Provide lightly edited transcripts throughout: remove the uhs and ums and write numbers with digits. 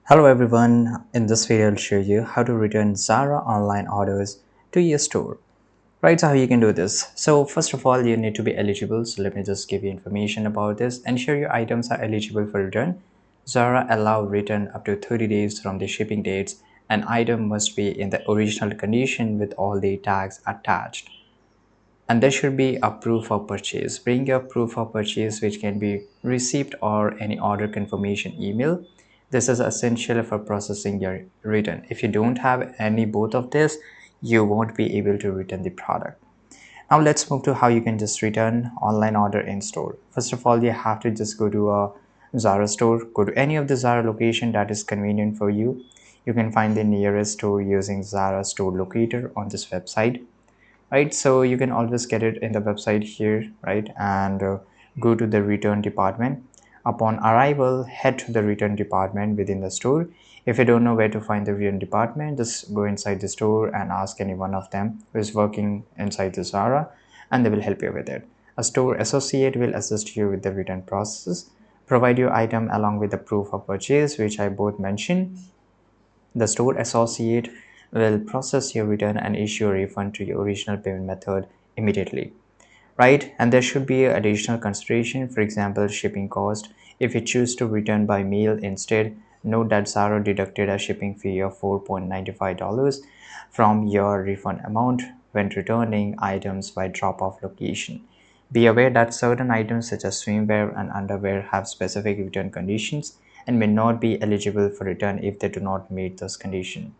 Hello everyone, in this video I'll show you how to return Zara online orders to your store. Right, so how you can do this. So first of all, you need to be eligible. So let me just give you information about this. Ensure your items are eligible for return. Zara allow return up to 30 days from the shipping dates. An item must be in the original condition with all the tags attached. And there should be a proof of purchase. Bring your proof of purchase, which can be receipt or any order confirmation email. This is essential for processing your return. If you don't have any both of this, you won't be able to return the product. Now let's move to how you can just return online order in store. First of all, you have to just go to a Zara store. Go to any of the Zara location that is convenient for you. You can find the nearest store using Zara store locator on this website, right? So you can always get it in the website here, right? And go to the return department. Upon arrival, head to the return department within the store. If you don't know where to find the return department, just go inside the store and ask any one of them who is working inside the Zara, and they will help you with it. A store associate will assist you with the return process. Provide your item along with the proof of purchase, which I both mentioned. The store associate will process your return and issue a refund to your original payment method immediately, right? And there should be additional consideration, for example, shipping cost. If you choose to return by mail instead, note that Zara deducted a shipping fee of $4.95 from your refund amount when returning items by drop-off location. Be aware that certain items such as swimwear and underwear have specific return conditions and may not be eligible for return if they do not meet those conditions.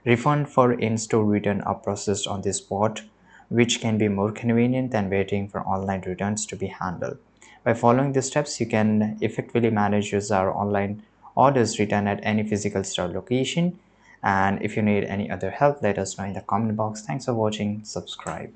Refund for in-store return are processed on the spot, which can be more convenient than waiting for online returns to be handled. By following these steps, you can effectively manage your Zara online orders return at any physical store location. And if you need any other help, let us know in the comment box. Thanks for watching. Subscribe.